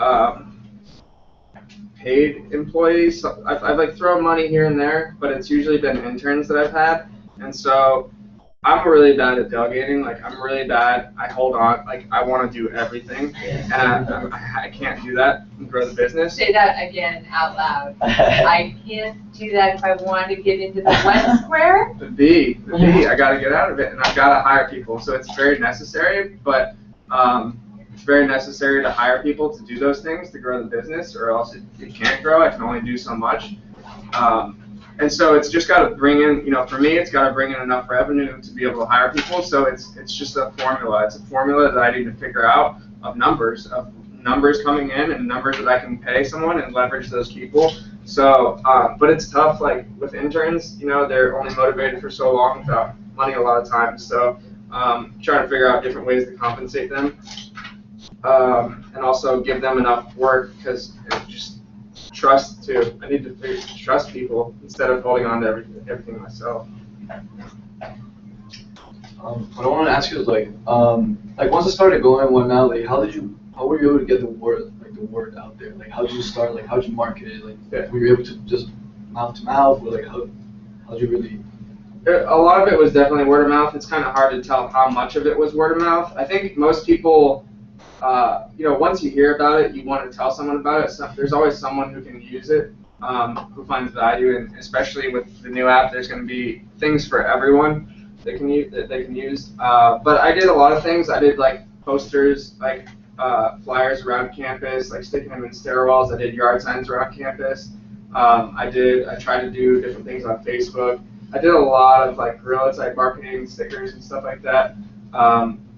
paid employees. So I've like thrown money here and there, but it's usually been interns that I've had, and so I'm really bad at delegating. Like, I'm really bad. I hold on. Like, I want to do everything, and I can't do that and grow the business. Say that again out loud. I can't do that if I want to get into the one square. The B. I got to get out of it, and I've got to hire people. So it's very necessary, but it's very necessary to hire people to do those things to grow the business, or else it can't grow. I can only do so much. And so it's just got to bring in, for me, it's got to bring in enough revenue to be able to hire people. So it's just a formula. It's a formula that I need to figure out of numbers coming in and numbers that I can pay someone and leverage those people. So, but it's tough. Like with interns, they're only motivated for so long without money a lot of times. So, trying to figure out different ways to compensate them, and also give them enough work because just. Trust too. I need to trust people instead of holding on to everything myself. What I want to ask you is like once it started going and whatnot, like how were you able to get the word out there? Like how did you start? Like how did you market it? Like were you able to just mouth to mouth, or like how did you really? A lot of it was definitely word of mouth. It's kind of hard to tell how much of it was word of mouth. I think most people. Once you hear about it, you want to tell someone about it. So there's always someone who can use it, who finds value, and especially with the new app, there's going to be things for everyone that they can use. But I did a lot of things. I did like posters, like flyers around campus, like sticking them in stairwells. I did yard signs around campus. I tried to do different things on Facebook. I did a lot of like guerrilla type marketing, stickers and stuff like that.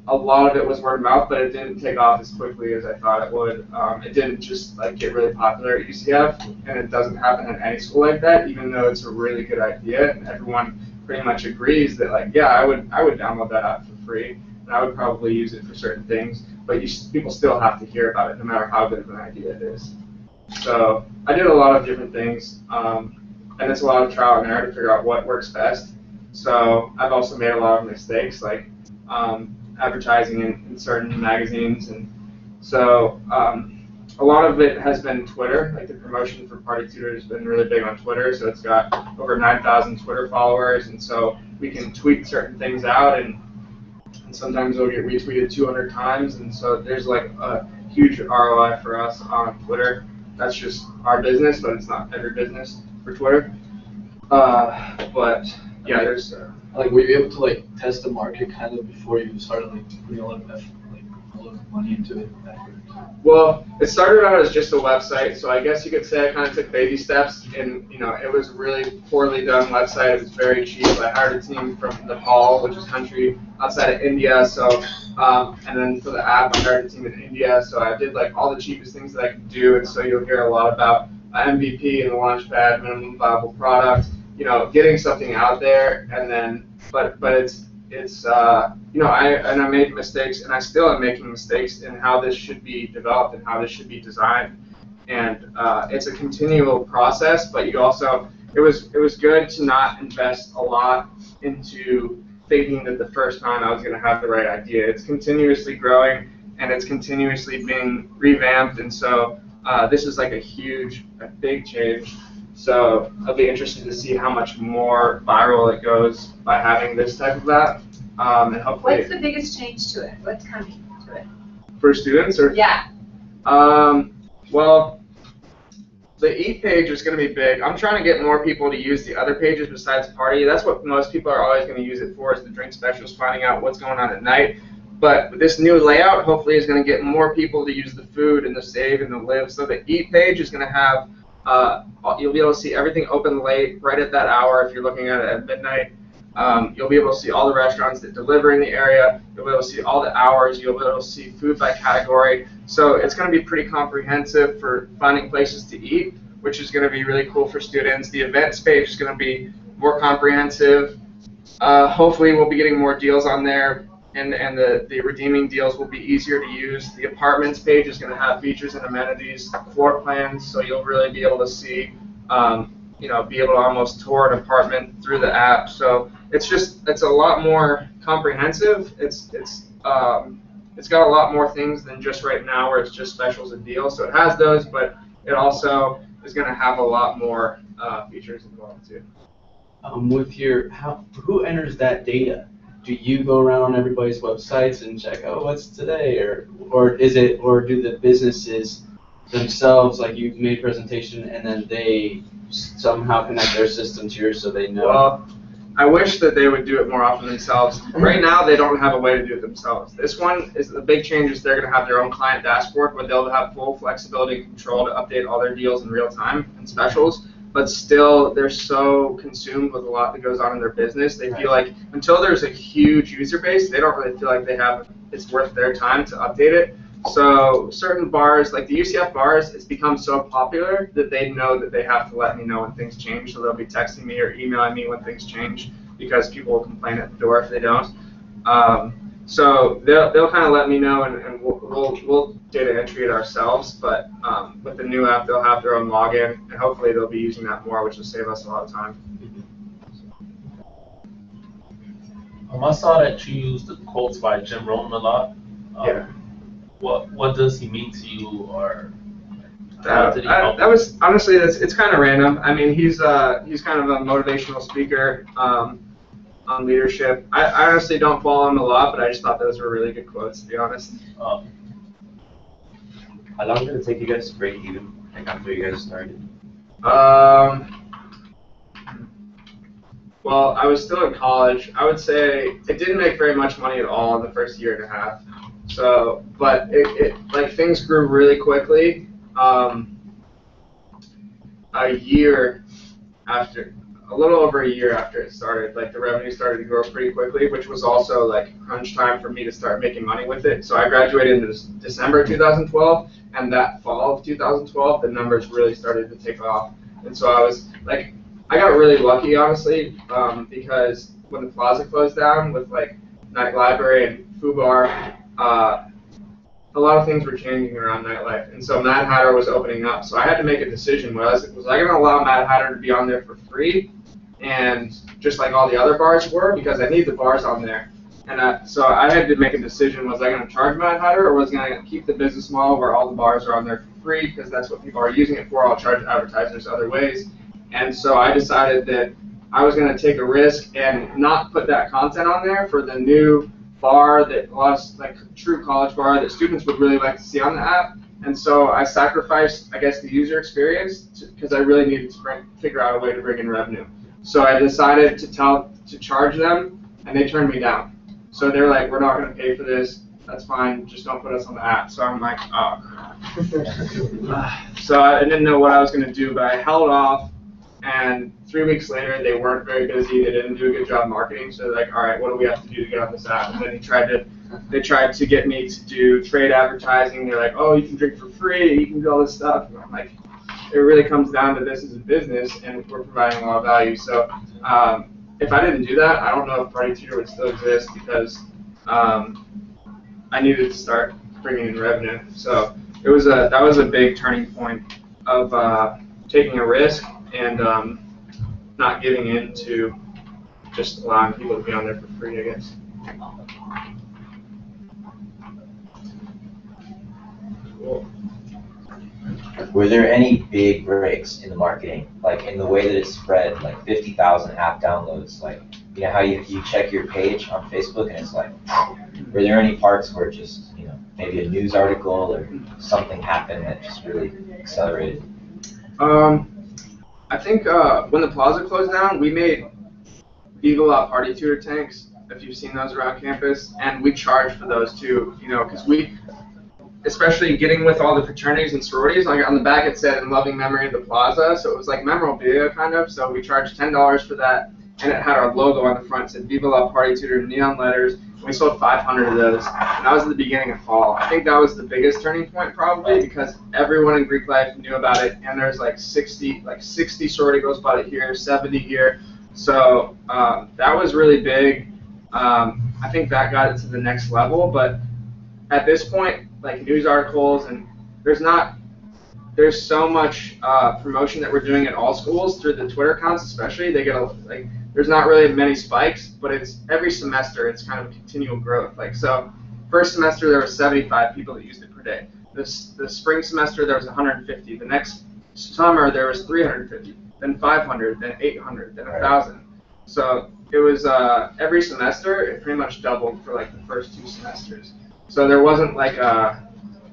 A lot of it was word of mouth, but it didn't take off as quickly as I thought it would. It didn't just like get really popular at UCF, and it doesn't happen at any school like that, even though it's a really good idea, and everyone pretty much agrees that like, yeah, I would download that app for free, and I would probably use it for certain things, but people still have to hear about it, no matter how good of an idea it is. So I did a lot of different things, and it's a lot of trial and error to figure out what works best. So I've also made a lot of mistakes, like advertising in certain magazines, and so a lot of it has been Twitter. Like the promotion for Party Tutor has been really big on Twitter, so it's got over 9,000 Twitter followers, and so we can tweet certain things out, and sometimes it'll get retweeted 200 times, and so there's like a huge ROI for us on Twitter. That's just our business, but it's not every business for Twitter. But yeah, there's. Like, were you able to like test the market kind of before you started like putting a lot of effort, like a lot of money into it? Well, it started out as just a website, so I guess you could say I kind of took baby steps, and it was a really poorly done website. It was very cheap. I hired a team from Nepal, which is a country outside of India, so and then for the app, I hired a team in India, so I did like all the cheapest things that I could do, and so you'll hear a lot about MVP and the Launchpad, minimum viable product. Getting something out there, and then, but it's I made mistakes, and I still am making mistakes in how this should be developed and how this should be designed, and it's a continual process. But it was good to not invest a lot into thinking that the first time I was going to have the right idea. It's continuously growing, and it's continuously being revamped, and so this is like a big change. So I'll be interested to see how much more viral it goes by having this type of app, and hopefully. What's the biggest change to it? What's coming to it? For students, or? Yeah. Well, the Eat page is going to be big. I'm trying to get more people to use the other pages besides Party. That's what most people are always going to use it for, is the drink specials, finding out what's going on at night. But this new layout hopefully is going to get more people to use the food and the save and the live. So the Eat page is going to have you'll be able to see everything open late, right at that hour if you're looking at it at midnight. You'll be able to see all the restaurants that deliver in the area. You'll be able to see all the hours. You'll be able to see food by category. So it's going to be pretty comprehensive for finding places to eat, which is going to be really cool for students. The events page is going to be more comprehensive. Hopefully we'll be getting more deals on there, and the redeeming deals will be easier to use. The apartments page is going to have features and amenities, floor plans, so you'll really be able to see, be able to almost tour an apartment through the app. So it's a lot more comprehensive. It's got a lot more things than just right now where it's just specials and deals. So it has those, but it also is going to have a lot more features involved too. Who enters that data? Do you go around on everybody's websites and check, oh, what's today, or do the businesses themselves, like you've made a presentation and then they somehow connect their system to yours so they know? Well, I wish that they would do it more often themselves. Right now, they don't have a way to do it themselves. This one is the big change is they're going to have their own client dashboard where they'll have full flexibility and control to update all their deals in real time and specials. But still, they're so consumed with a lot that goes on in their business. They feel like until there's a huge user base, they don't really feel like it's worth their time to update it. So certain bars, like the UCF bars, it's become so popular that they know that they have to let me know when things change. So they'll be texting me or emailing me when things change because people will complain at the door if they don't. So they'll kind of let me know, and we'll data entry it ourselves. But with the new app, they'll have their own login, and hopefully they'll be using that more, which will save us a lot of time. I saw that you used the quotes by Jim Rohn a lot. Yeah. What does he mean to you, or that was honestly it's kind of random. I mean, he's kind of a motivational speaker on leadership. I honestly don't follow him a lot, but I just thought those were really good quotes, to be honest. How long did it take you guys to break even, like after you guys started? Well, I was still in college. I would say it didn't make very much money at all in the first year and a half. So, but it like things grew really quickly. A little over a year after it started, like the revenue started to grow pretty quickly, which was also like crunch time for me to start making money with it. So I graduated in December 2012, and that fall of 2012, the numbers really started to take off. And so I was like, I got really lucky, honestly, because when the plaza closed down with like Night Library and Fubar, a lot of things were changing around nightlife, and so Mad Hatter was opening up. So I had to make a decision. Was I going to allow Mad Hatter to be on there for free, and just like all the other bars were, because I need the bars on there. And so I had to make a decision. Was I going to charge Mad Hatter, or was I going to keep the business model where all the bars are on there for free, because that's what people are using it for? I'll charge advertisers other ways. And so I decided that I was going to take a risk and not put that content on there for the new bar that was like true college bar that students would really like to see on the app. And so I sacrificed, I guess, the user experience because I really needed to figure out a way to bring in revenue. So I decided to charge them, and they turned me down. So they're like, we're not going to pay for this. That's fine. Just don't put us on the app. So I'm like, oh, crap. So I didn't know what I was going to do, but I held off. And 3 weeks later, they weren't very busy. They didn't do a good job marketing. So they're like, all right, what do we have to do to get on this app? And then they tried to get me to do trade advertising. They're like, oh, you can drink for free. You can do all this stuff. And I'm like, it really comes down to this is a business, and we're providing a lot of value. So if I didn't do that, I don't know if Party Tutor would still exist, because I needed to start bringing in revenue. So that was a big turning point of taking a risk and not giving in to just allowing people to be on there for free, I guess. Cool. Were there any big breaks in the marketing, like in the way that it spread, like 50,000 app downloads, like, you know how you check your page on Facebook and it's like, were there any parts where just, you know, maybe a news article or something happened that just really accelerated? I think when the plaza closed down, we made Viva La Party Tutor tanks, if you've seen those around campus, and we charged for those too, you know, because we, especially getting with all the fraternities and sororities, like on the back it said in loving memory of the plaza, so it was like memorabilia kind of, so we charged $10 for that, and it had our logo on the front, it said Viva La Party Tutor in neon letters, and we sold 500 of those, and that was at the beginning of fall. I think that was the biggest turning point probably, because everyone in Greek life knew about it, and there's like 60 sorority girls bought it here, 70 here, so that was really big. I think that got it to the next level, but at this point, like news articles, and there's so much promotion that we're doing at all schools through the Twitter accounts, especially. They get there's not really many spikes, but it's every semester it's kind of continual growth. Like so, first semester there were 75 people that used it per day. The spring semester there was 150. The next summer there was 350. Then 500. Then 800. Then 1,000. So it was every semester it pretty much doubled for like the first 2 semesters. So there wasn't like I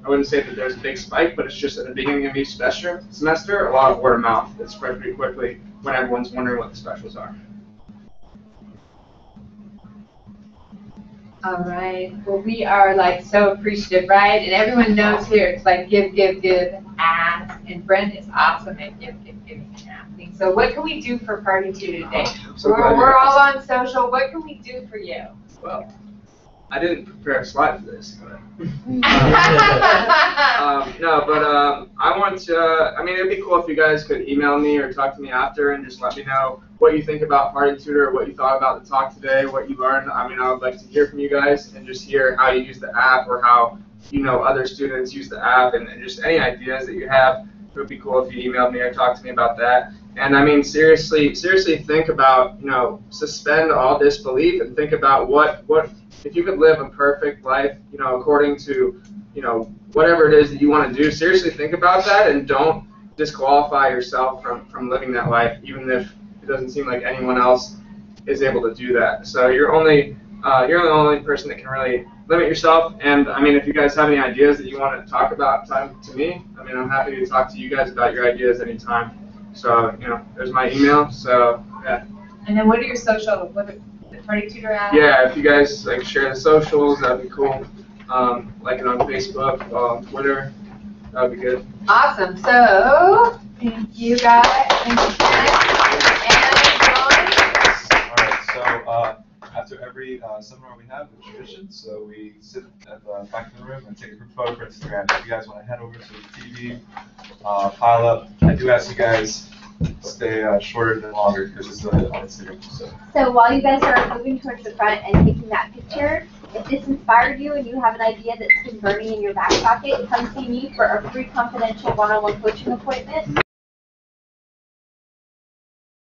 wouldn't say that there's a big spike, but it's just at the beginning of each semester, a lot of word of mouth that spread pretty quickly when everyone's wondering what the specials are. All right. Well, we are like so appreciative, right? And everyone knows here it's like give, give, give, ask. And Brent is awesome at give, giving, and asking. So what can we do for Party 2 today? So glad you We're all asked. on social. What can we do for you? Well, I didn't prepare a slide for this, but I want to. I mean, it'd be cool if you guys could email me or talk to me after and just let me know what you think about Party Tutor, what you thought about the talk today, what you learned. I mean, I would like to hear from you guys and just hear how you use the app or how other students use the app and just any ideas that you have. It would be cool if you emailed me or talked to me about that. And I mean, seriously think about, suspend all disbelief and think about what if you could live a perfect life, according to, whatever it is that you want to do. Seriously think about that and don't disqualify yourself from living that life, even if it doesn't seem like anyone else is able to do that. So you're the only person that can really limit yourself. And I mean, if you guys have any ideas that you want to talk about, talk to me. I mean, I'm happy to talk to you guys about your ideas anytime. So, there's my email. So, yeah. And then what are your social? What are the Party Tutor app? Yeah, if you guys share the socials, that'd be cool. Like it on Facebook, Twitter, that'd be good. Awesome. So thank you guys. Thank you, and Alright, so after every seminar we have, it's tradition, so we sit at the back of the room and take a group photo for Instagram. If you guys want to head over to the TV, pile up. I do ask you guys stay shorter than longer because it's on Instagram. So while you guys are moving towards the front and taking that picture, if this inspired you and you have an idea that's been burning in your back pocket, come see me for a free confidential one-on-one coaching appointment.